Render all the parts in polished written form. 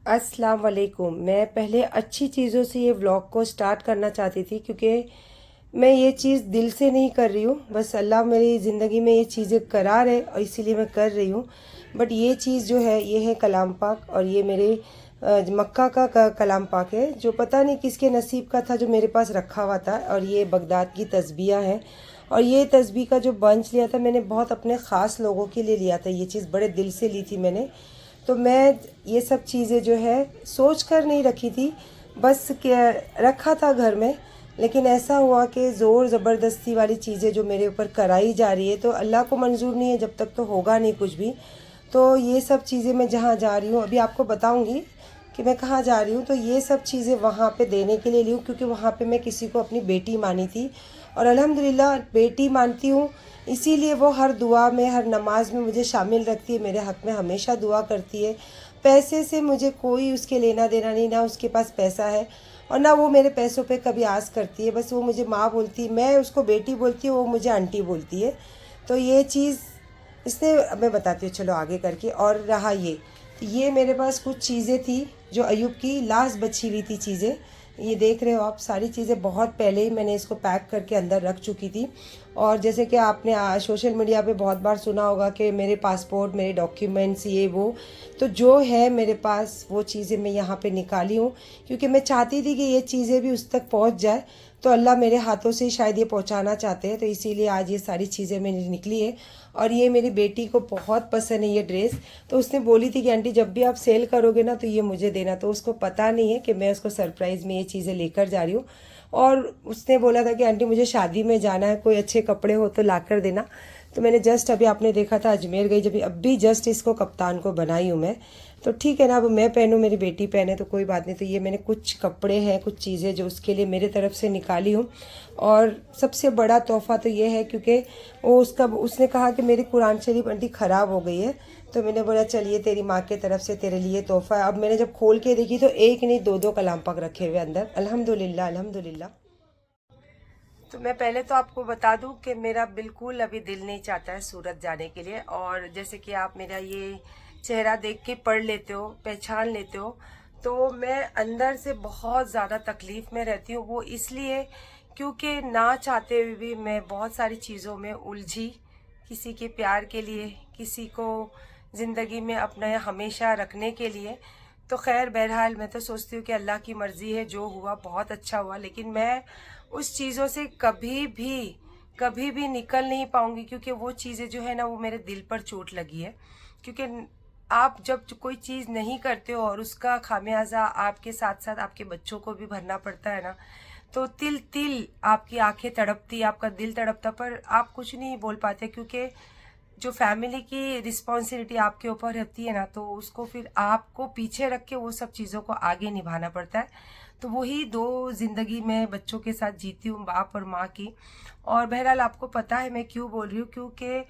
अस्सलाम वालेकुम। मैं पहले अच्छी चीज़ों से ये व्लॉग को स्टार्ट करना चाहती थी, क्योंकि मैं ये चीज़ दिल से नहीं कर रही हूँ, बस अल्लाह मेरी ज़िंदगी में ये चीज़ें करा रहे और इसीलिए मैं कर रही हूँ। बट ये चीज़ जो है ये है कलाम पाक, और ये मेरे मक्का का कलाम पाक है, जो पता नहीं किसके नसीब का था, जो मेरे पास रखा हुआ था। और ये बगदाद की तस्बीह है, और ये तस्बीह का जो बंच लिया था मैंने बहुत अपने ख़ास लोगों के लिए लिया था। ये चीज़ बड़े दिल से ली थी मैंने। तो मैं ये सब चीज़ें जो है सोच कर नहीं रखी थी, बस क्या रखा था घर में। लेकिन ऐसा हुआ कि ज़ोर ज़बरदस्ती वाली चीज़ें जो मेरे ऊपर कराई जा रही है, तो अल्लाह को मंजूर नहीं है, जब तक तो होगा नहीं कुछ भी। तो ये सब चीज़ें मैं जहाँ जा रही हूँ, अभी आपको बताऊँगी कि मैं कहाँ जा रही हूँ। तो ये सब चीज़ें वहाँ पे देने के लिए ली हूँ, क्योंकि वहाँ पे मैं किसी को अपनी बेटी मानी थी, और अल्हम्दुलिल्लाह बेटी मानती हूँ, इसीलिए वो हर दुआ में, हर नमाज में मुझे शामिल रखती है, मेरे हक़ में हमेशा दुआ करती है। पैसे से मुझे कोई उसके लेना देना नहीं, ना उसके पास पैसा है और ना वो मेरे पैसों पे कभी आस करती है। बस वो मुझे माँ बोलती है, मैं उसको बेटी बोलती हूँ, वो मुझे आंटी बोलती है। तो ये चीज़ इसने, मैं बताती हूँ चलो आगे करके। और रहा ये मेरे पास कुछ चीज़ें थी जो अयूब की लास्ट बची हुई थी चीज़ें। ये देख रहे हो आप, सारी चीज़ें बहुत पहले ही मैंने इसको पैक करके अंदर रख चुकी थी। और जैसे कि आपने सोशल मीडिया पे बहुत बार सुना होगा कि मेरे पासपोर्ट, मेरे डॉक्यूमेंट्स, ये वो, तो जो है मेरे पास वो चीज़ें मैं यहाँ पे निकाली हूँ, क्योंकि मैं चाहती थी कि ये चीज़ें भी उस तक पहुँच जाए। तो अल्लाह मेरे हाथों से शायद ये पहुँचाना चाहते हैं, तो इसीलिए आज ये सारी चीज़ें मेरी निकली है। और ये मेरी बेटी को बहुत पसंद है ये ड्रेस, तो उसने बोली थी कि आंटी जब भी आप सेल करोगे ना तो ये मुझे देना। तो उसको पता नहीं है कि मैं उसको सरप्राइज़ में ये चीज़ें लेकर जा रही हूँ। और उसने बोला था कि आंटी मुझे शादी में जाना है, कोई अच्छे कपड़े हो तो ला कर देना। तो मैंने जस्ट अभी आपने देखा था अजमेर गई, जब अभी जस्ट इसको कप्तान को बनाई हूँ मैं। तो ठीक है ना, अब मैं पहनूँ, मेरी बेटी पहने तो कोई बात नहीं। तो ये मैंने कुछ कपड़े हैं, कुछ चीज़ें जो उसके लिए मेरे तरफ से निकाली हूँ। और सबसे बड़ा तोहफ़ा तो ये है, क्योंकि उसने कहा कि मेरी कुरान शरीफ आंटी ख़राब हो गई है। तो मैंने बोला चलिए तेरी माँ की तरफ से तेरे लिए तोहफ़ा है। अब मैंने जब खोल के देखी तो एक नहीं दो दो कलाम पाक रखे हुए अंदर। अल्हम्दुलिल्लाह अल्हम्दुलिल्लाह। तो मैं पहले तो आपको बता दूं कि मेरा बिल्कुल अभी दिल नहीं चाहता है सूरत जाने के लिए। और जैसे कि आप मेरा ये चेहरा देख के पढ़ लेते हो, पहचान लेते हो, तो मैं अंदर से बहुत ज़्यादा तकलीफ़ में रहती हूँ। वो इसलिए क्योंकि ना चाहते हुए भी मैं बहुत सारी चीज़ों में उलझी, किसी के प्यार के लिए, किसी को ज़िंदगी में अपना हमेशा रखने के लिए। तो खैर बहरहाल मैं तो सोचती हूँ कि अल्लाह की मर्ज़ी है, जो हुआ बहुत अच्छा हुआ। लेकिन मैं उस चीज़ों से कभी भी निकल नहीं पाऊंगी, क्योंकि वो चीज़ें जो है ना वो मेरे दिल पर चोट लगी है। क्योंकि आप जब कोई चीज़ नहीं करते हो और उसका खामियाजा आपके साथ साथ आपके बच्चों को भी भरना पड़ता है ना, तो तिल तिल आपकी आंखें तड़पती, आपका दिल तड़पता, पर आप कुछ नहीं बोल पाते, क्योंकि जो फैमिली की रिस्पॉन्सिबिलिटी आपके ऊपर रहती है ना, तो उसको फिर आपको पीछे रख के वो सब चीज़ों को आगे निभाना पड़ता है। तो वही दो ज़िंदगी में बच्चों के साथ जीती हूँ, बाप और माँ की। और बहरहाल आपको पता है मैं क्यों बोल रही हूँ, क्योंकि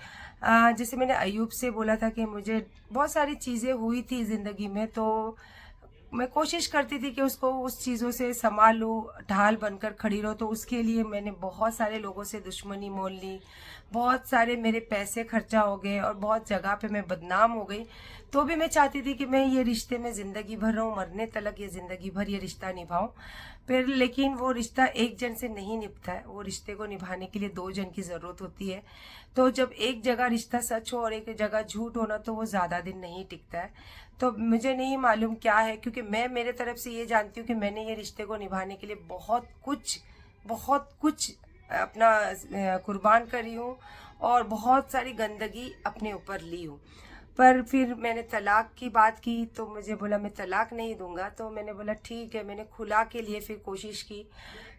जैसे मैंने अयूब से बोला था कि मुझे बहुत सारी चीज़ें हुई थी ज़िंदगी में, तो मैं कोशिश करती थी कि उसको उस चीज़ों से संभाल लूँ, ढाल बनकर खड़ी रहो। तो उसके लिए मैंने बहुत सारे लोगों से दुश्मनी मोल ली, बहुत सारे मेरे पैसे खर्चा हो गए और बहुत जगह पे मैं बदनाम हो गई। तो भी मैं चाहती थी कि मैं ये रिश्ते में ज़िंदगी भर रहूँ, मरने तलक ये ज़िंदगी भर ये रिश्ता निभाऊँ। फिर लेकिन वो रिश्ता एक जन से नहीं निभता है, वो रिश्ते को निभाने के लिए दो जन की ज़रूरत होती है। तो जब एक जगह रिश्ता सच हो और एक जगह झूठ होना, तो वो ज़्यादा दिन नहीं टिकता है। तो मुझे नहीं मालूम क्या है, क्योंकि मैं मेरे तरफ से ये जानती हूँ कि मैंने ये रिश्ते को निभाने के लिए बहुत कुछ अपना कुर्बान करी हूँ और बहुत सारी गंदगी अपने ऊपर ली हूँ। पर फिर मैंने तलाक की बात की, तो मुझे बोला मैं तलाक नहीं दूंगा। तो मैंने बोला ठीक है, मैंने खुला के लिए फिर कोशिश की।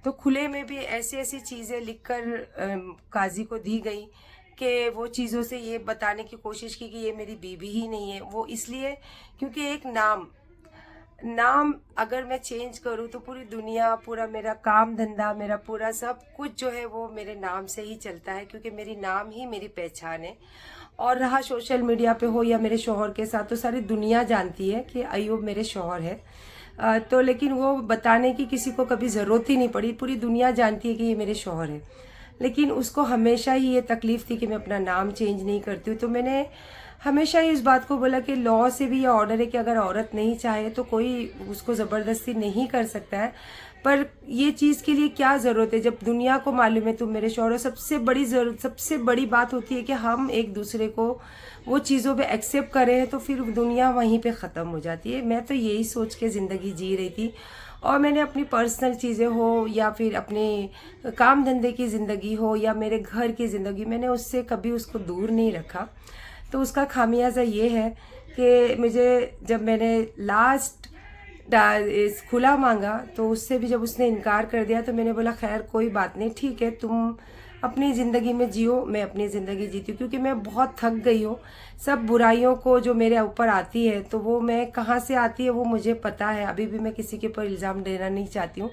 तो खुले में भी ऐसी ऐसी चीज़ें लिखकर काजी को दी गई कि वो चीज़ों से ये बताने की कोशिश की कि ये मेरी बीवी ही नहीं है। वो इसलिए क्योंकि एक नाम नाम अगर मैं चेंज करूँ तो पूरी दुनिया, पूरा मेरा काम धंधा, मेरा पूरा सब कुछ जो है वो मेरे नाम से ही चलता है, क्योंकि मेरी नाम ही मेरी पहचान है। और रहा सोशल मीडिया पे हो या मेरे शोहर के साथ, तो सारी दुनिया जानती है कि अयूब मेरे शोहर है। तो लेकिन वो बताने की किसी को कभी ज़रूरत ही नहीं पड़ी, पूरी दुनिया जानती है कि ये मेरे शोहर है। लेकिन उसको हमेशा ही ये तकलीफ़ थी कि मैं अपना नाम चेंज नहीं करती हूँ। तो मैंने हमेशा ही इस बात को बोला कि लॉ से भी ये ऑर्डर है कि अगर औरत नहीं चाहे तो कोई उसको ज़बरदस्ती नहीं कर सकता है। पर ये चीज़ के लिए क्या ज़रूरत है जब दुनिया को मालूम है तुम मेरे शौहर हो। सबसे बड़ी ज़रूरत, सबसे बड़ी बात होती है कि हम एक दूसरे को वो चीज़ों पे एक्सेप्ट करें हैं, तो फिर दुनिया वहीं पे ख़त्म हो जाती है। मैं तो यही सोच के ज़िंदगी जी रही थी, और मैंने अपनी पर्सनल चीज़ें हो या फिर अपने काम धंधे की ज़िंदगी हो या मेरे घर की ज़िंदगी, मैंने उससे कभी उसको दूर नहीं रखा। तो उसका खामियाजा ये है कि मुझे जब मैंने लास्ट खुला मांगा तो उससे भी जब उसने इनकार कर दिया तो मैंने बोला खैर कोई बात नहीं, ठीक है, तुम अपनी ज़िंदगी में जियो, मैं अपनी ज़िंदगी जीती हूँ। क्योंकि मैं बहुत थक गई हूँ सब बुराइयों को जो मेरे ऊपर आती है, तो वो मैं कहाँ से आती है वो मुझे पता है। अभी भी मैं किसी के ऊपर इल्ज़ाम देना नहीं चाहती हूँ,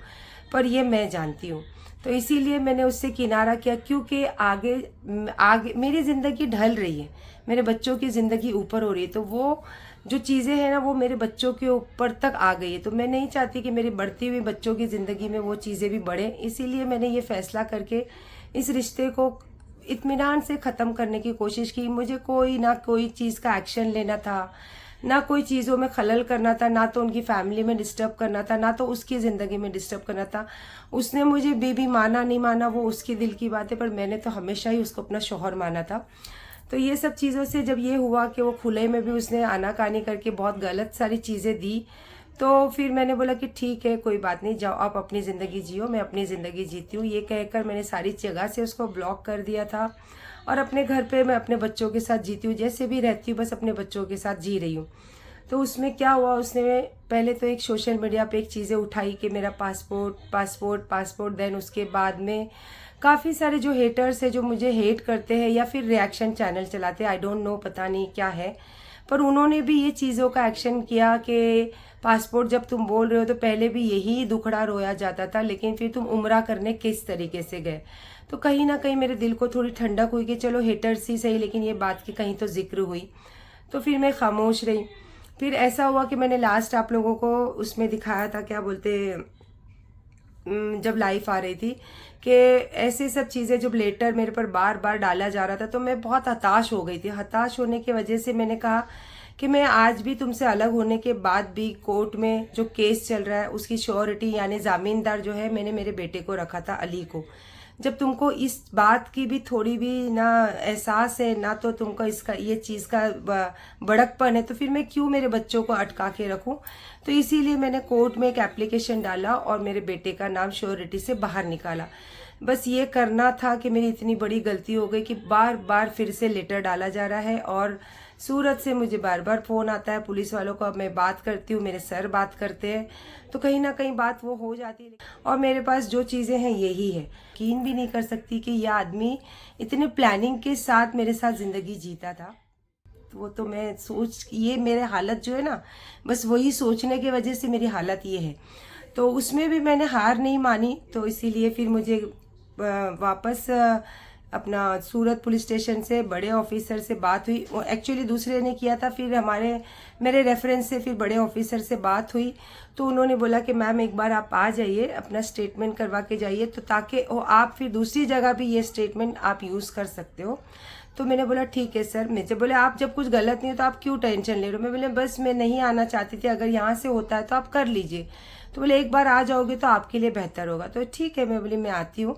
पर ये मैं जानती हूँ। तो इसीलिए मैंने उससे किनारा किया, क्योंकि आगे आगे मेरी ज़िंदगी ढल रही है, मेरे बच्चों की ज़िंदगी ऊपर हो रही है, तो वो जो चीज़ें हैं ना वो मेरे बच्चों के ऊपर तक आ गई है। तो मैं नहीं चाहती कि मेरी बढ़ती हुई बच्चों की ज़िंदगी में वो चीज़ें भी बढ़ें। इसीलिए मैंने ये फ़ैसला करके इस रिश्ते को इत्मीनान से ख़त्म करने की कोशिश की। मुझे कोई ना कोई चीज़ का एक्शन लेना था, ना कोई चीज़ों में खलल करना था, ना तो उनकी फैमिली में डिस्टर्ब करना था, ना तो उसकी ज़िंदगी में डिस्टर्ब करना था। उसने मुझे बेबी माना नहीं माना वो उसके दिल की बात है, पर मैंने तो हमेशा ही उसको अपना शौहर माना था। तो ये सब चीज़ों से जब ये हुआ कि वो खुले में भी उसने आनाकानी करके बहुत गलत सारी चीज़ें दी, तो फिर मैंने बोला कि ठीक है कोई बात नहीं, जाओ आप अपनी ज़िंदगी जियो, मैं अपनी ज़िंदगी जीती हूँ। ये कहकर मैंने सारी जगह से उसको ब्लॉक कर दिया था, और अपने घर पे मैं अपने बच्चों के साथ जीती हूँ, जैसे भी रहती हूँ बस अपने बच्चों के साथ जी रही हूँ। तो उसमें क्या हुआ, उसने पहले तो एक सोशल मीडिया पे एक चीज़ें उठाई कि मेरा पासपोर्ट, देन उसके बाद में काफ़ी सारे जो हेटर्स है जो मुझे हेट करते हैं या फिर रिएक्शन चैनल चलाते हैं, आई डोंट नो, पता नहीं क्या है, पर उन्होंने भी ये चीज़ों का एक्शन किया कि पासपोर्ट जब तुम बोल रहे हो तो पहले भी यही दुखड़ा रोया जाता था, लेकिन फिर तुम उम्रा करने किस तरीके से गए। तो कहीं ना कहीं मेरे दिल को थोड़ी ठंडक हुई कि चलो हेटर्स ही सही, लेकिन ये बात की कहीं तो जिक्र हुई। तो फिर मैं खामोश रही। फिर ऐसा हुआ कि मैंने लास्ट आप लोगों को उसमें दिखाया था, क्या बोलते, जब लाइफ आ रही थी, कि ऐसे सब चीज़ें जब लेटर मेरे पर बार बार डाला जा रहा था तो मैं बहुत हताश हो गई थी। हताश होने की वजह से मैंने कहा कि मैं आज भी तुमसे अलग होने के बाद भी कोर्ट में जो केस चल रहा है उसकी श्योरिटी यानी जामीनदार जो है मैंने मेरे बेटे को रखा था, अली को। जब तुमको इस बात की भी थोड़ी भी ना एहसास है ना तो तुमको इसका ये चीज़ का बड़कपन है, तो फिर मैं क्यों मेरे बच्चों को अटका के रखूं। तो इसीलिए मैंने कोर्ट में एक एप्लीकेशन डाला और मेरे बेटे का नाम श्योरिटी से बाहर निकाला। बस ये करना था कि मेरी इतनी बड़ी गलती हो गई कि बार बार फिर से लेटर डाला जा रहा है, और सूरत से मुझे बार बार फ़ोन आता है पुलिस वालों का। मैं बात करती हूँ, मेरे सर बात करते हैं, तो कहीं ना कहीं बात वो हो जाती है। और मेरे पास जो चीज़ें हैं यही है। यकीन भी नहीं कर सकती कि यह आदमी इतने प्लानिंग के साथ मेरे साथ ज़िंदगी जीता था। वो तो मैं सोच, ये मेरे हालत जो है ना, बस वही सोचने की वजह से मेरी हालत ये है। तो उसमें भी मैंने हार नहीं मानी, तो इसीलिए फिर मुझे वापस अपना सूरत पुलिस स्टेशन से बड़े ऑफिसर से बात हुई। एक्चुअली दूसरे ने किया था, फिर मेरे रेफरेंस से फिर बड़े ऑफिसर से बात हुई, तो उन्होंने बोला कि मैम एक बार आप आ जाइए, अपना स्टेटमेंट करवा के जाइए, तो ताकि आप फिर दूसरी जगह भी ये स्टेटमेंट आप यूज़ कर सकते हो। तो मैंने बोला ठीक है सर। मुझे बोले आप जब कुछ गलत नहीं हो तो आप क्यों टेंशन ले रहे हो। मैं बोले बस मैं नहीं आना चाहती थी, अगर यहाँ से होता है तो आप कर लीजिए। तो बोले एक बार आ जाओगे तो आपके लिए बेहतर होगा। तो ठीक है, मैं बोली मैं आती हूँ।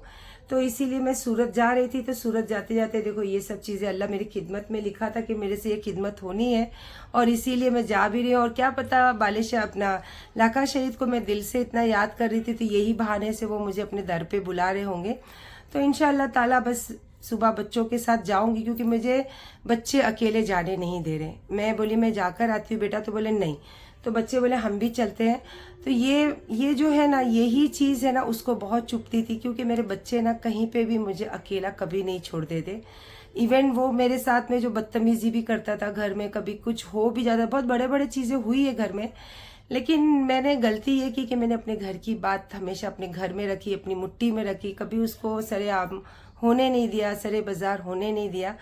तो इसीलिए मैं सूरत जा रही थी, तो सूरत जाते जाते देखो ये सब चीज़ें अल्लाह मेरी खिदमत में लिखा था कि मेरे से ये खिदमत होनी है, और इसीलिए मैं जा भी रही हूँ। और क्या पता बालिश अपना लाका शहीद को मैं दिल से इतना याद कर रही थी, तो यही बहाने से वो मुझे अपने दर पे बुला रहे होंगे। तो इंशाअल्लाह ताला बस सुबह बच्चों के साथ जाऊंगी, क्योंकि मुझे बच्चे अकेले जाने नहीं दे रहे। मैं बोली मैं जाकर आती हूँ बेटा, तो बोले नहीं। तो बच्चे बोले हम भी चलते हैं। तो ये जो है ना, यही चीज़ है ना, उसको बहुत चुभती थी, क्योंकि मेरे बच्चे ना कहीं पे भी मुझे अकेला कभी नहीं छोड़ देते। इवन वो मेरे साथ में जो बदतमीजी भी करता था घर में, कभी कुछ हो भी जाता, बहुत बड़े बड़े चीज़ें हुई है घर में, लेकिन मैंने गलती ये की कि मैंने अपने घर की बात हमेशा अपने घर में रखी, अपनी मुट्ठी में रखी, कभी उसको सरेआम होने नहीं दिया, सरे बाजार होने नहीं दिया।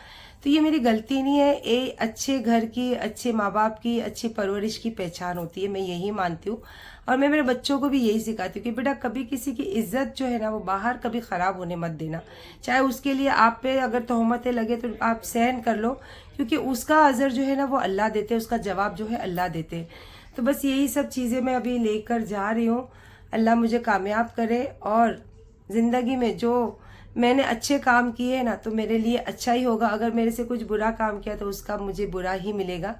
तो ये मेरी गलती नहीं है, ये अच्छे घर की, अच्छे माँ बाप की, अच्छी परवरिश की पहचान होती है, मैं यही मानती हूँ। और मैं मेरे बच्चों को भी यही सिखाती हूँ कि बेटा कभी किसी की इज्जत जो है ना वो बाहर कभी ख़राब होने मत देना। चाहे उसके लिए आप पे अगर तोहमतें लगे तो आप सहन कर लो, क्योंकि उसका अजर जो है ना वो अल्लाह देते, उसका जवाब जो है अल्लाह देते। तो बस यही सब चीज़ें मैं अभी लेकर जा रही हूँ। अल्लाह मुझे कामयाब करे और ज़िंदगी में जो मैंने अच्छे काम किए ना तो मेरे लिए अच्छा ही होगा, अगर मेरे से कुछ बुरा काम किया तो उसका मुझे बुरा ही मिलेगा।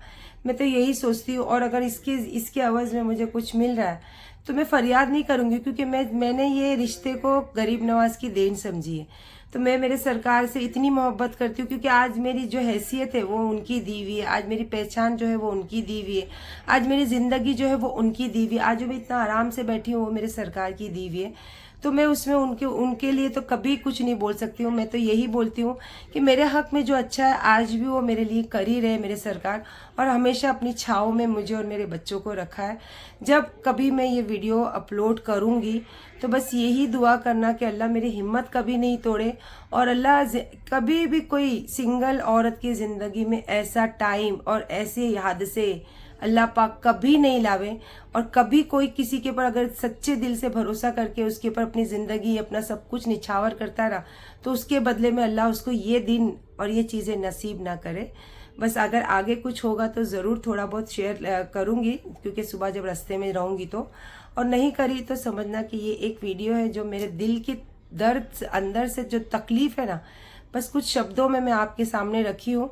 मैं तो यही सोचती हूँ। और अगर इसके अवज़ में मुझे कुछ मिल रहा है तो मैं फरियाद नहीं करूँगी, क्योंकि मैंने ये रिश्ते को गरीब नवाज की देन समझी है। तो मैं मेरे सरकार से इतनी मोहब्बत करती हूँ, क्योंकि आज मेरी जो हैसियत है वो उनकी दी हुई है, आज मेरी पहचान जो है वो उनकी दी हुई है, आज मेरी ज़िंदगी जो है वो उनकी दी हुई है, आज जो मैं इतना आराम से बैठी हूँ वो मेरे सरकार की दी हुई है। तो मैं उसमें उनके लिए तो कभी कुछ नहीं बोल सकती हूँ। मैं तो यही बोलती हूँ कि मेरे हक में जो अच्छा है आज भी वो मेरे लिए कर ही रहे मेरे सरकार, और हमेशा अपनी छाँव में मुझे और मेरे बच्चों को रखा है। जब कभी मैं ये वीडियो अपलोड करूँगी तो बस यही दुआ करना कि अल्लाह मेरी हिम्मत कभी नहीं तोड़े, और अल्लाह कभी भी कोई सिंगल औरत की ज़िंदगी में ऐसा टाइम और ऐसे हादसे अल्लाह पाक कभी नहीं लावे। और कभी कोई किसी के ऊपर अगर सच्चे दिल से भरोसा करके उसके ऊपर अपनी ज़िंदगी, अपना सब कुछ निछावर करता रहा तो उसके बदले में अल्लाह उसको ये दिन और ये चीज़ें नसीब ना करे। बस अगर आगे कुछ होगा तो ज़रूर थोड़ा बहुत शेयर करूँगी, क्योंकि सुबह जब रास्ते में रहूँगी तो, और नहीं करी तो समझना कि ये एक वीडियो है जो मेरे दिल के दर्द अंदर से जो तकलीफ़ है ना, बस कुछ शब्दों में मैं आपके सामने रखी हूँ।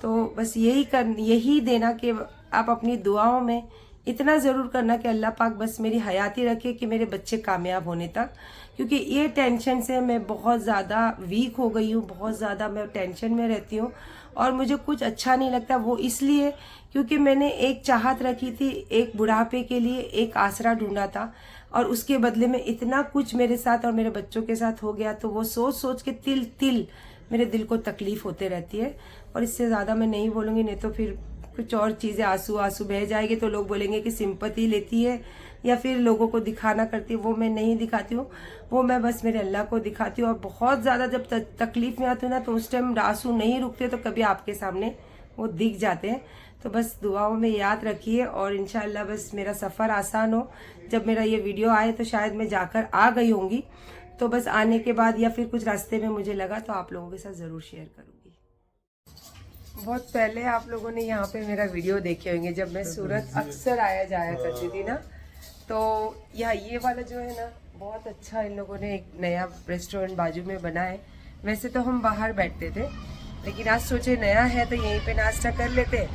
तो बस यही देना कि आप अपनी दुआओं में इतना ज़रूर करना कि अल्लाह पाक बस मेरी हयाती रखे कि मेरे बच्चे कामयाब होने तक, क्योंकि ये टेंशन से मैं बहुत ज़्यादा वीक हो गई हूँ, बहुत ज़्यादा मैं टेंशन में रहती हूँ और मुझे कुछ अच्छा नहीं लगता। वो इसलिए क्योंकि मैंने एक चाहत रखी थी, एक बुढ़ापे के लिए एक आसरा ढूंढा था, और उसके बदले में इतना कुछ मेरे साथ और मेरे बच्चों के साथ हो गया। तो वो सोच सोच के तिल तिल मेरे दिल को तकलीफ़ होते रहती है। और इससे ज़्यादा मैं नहीं बोलूँगी, नहीं तो फिर कुछ और चीज़ें आंसू आंसू बह जाएगी तो लोग बोलेंगे कि सिंपैथी लेती है या फिर लोगों को दिखाना करती है। वो मैं नहीं दिखाती हूँ, वो मैं बस मेरे अल्लाह को दिखाती हूँ। और बहुत ज़्यादा जब तकलीफ़ में आती हूँ ना तो उस टाइम आंसू नहीं रुकते, तो कभी आपके सामने वो दिख जाते हैं। तो बस दुआओं में याद रखिए, और इंशाल्लाह बस मेरा सफ़र आसान हो। जब मेरा ये वीडियो आए तो शायद मैं जाकर आ गई होंगी, तो बस आने के बाद या फिर कुछ रास्ते में मुझे लगा तो आप लोगों के साथ ज़रूर शेयर करूँगी। बहुत पहले आप लोगों ने यहाँ पे मेरा वीडियो देखे होंगे, जब मैं सूरत अक्सर आया जाया करती थी ना, तो यहाँ ये वाला जो है ना बहुत अच्छा इन लोगों ने एक नया रेस्टोरेंट बाजू में बना है। वैसे तो हम बाहर बैठते थे, लेकिन आज सोचे नया है तो यहीं पे नाश्ता कर लेते,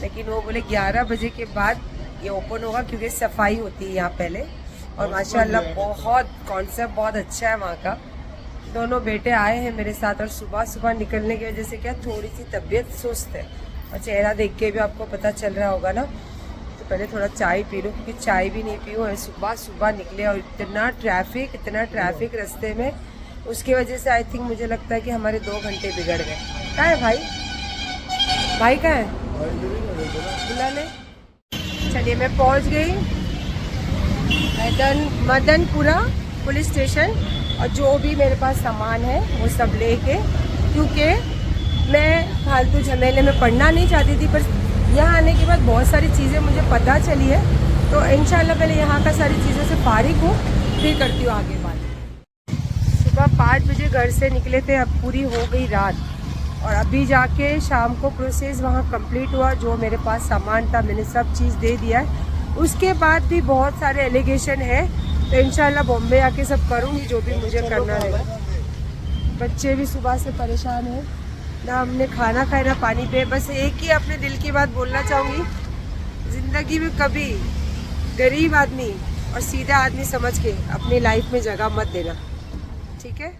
लेकिन वो बोले 11 बजे के बाद ये ओपन होगा, क्योंकि सफाई होती है यहाँ पहले। और माशाल्लाह बहुत कॉन्सेप्ट बहुत अच्छा है वहाँ का। दोनों बेटे आए हैं मेरे साथ, और सुबह सुबह निकलने की वजह से क्या थोड़ी सी तबीयत सुस्त है, और चेहरा देख के भी आपको पता चल रहा होगा ना। तो पहले थोड़ा चाय पी लूँ, क्योंकि चाय भी नहीं पी हूँ। सुबह सुबह निकले और इतना ट्रैफिक रास्ते में, उसकी वजह से आई थिंक मुझे लगता है कि हमारे 2 घंटे बिगड़ गए। कहाँ है भाई कहाँ है? बुला ले। चलिए मैं पहुँच गई मदनपुरा पुलिस स्टेशन, और जो भी मेरे पास सामान है वो सब लेके, क्योंकि मैं फालतू झमेले में पढ़ना नहीं चाहती थी, पर यहाँ आने के बाद बहुत सारी चीज़ें मुझे पता चली है। तो इंशाल्लाह पहले यहाँ का सारी चीज़ों से फारिग हूँ, फिर करती हूँ आगे बात। सुबह 5 बजे घर से निकले थे, अब पूरी हो गई रात, और अभी जाके शाम को प्रोसेस वहाँ कंप्लीट हुआ। जो मेरे पास सामान था मैंने सब चीज़ दे दिया है। उसके बाद भी बहुत सारे एलिगेशन है, तो इंशाल्लाह बॉम्बे आके सब करूँगी जो भी मुझे करना रहेगा। बच्चे भी सुबह से परेशान हैं, ना हमने खाना खाया ना पानी पे। बस एक ही अपने दिल की बात बोलना चाहूँगी, ज़िंदगी में कभी गरीब आदमी और सीधा आदमी समझ के अपनी लाइफ में जगह मत देना, ठीक है।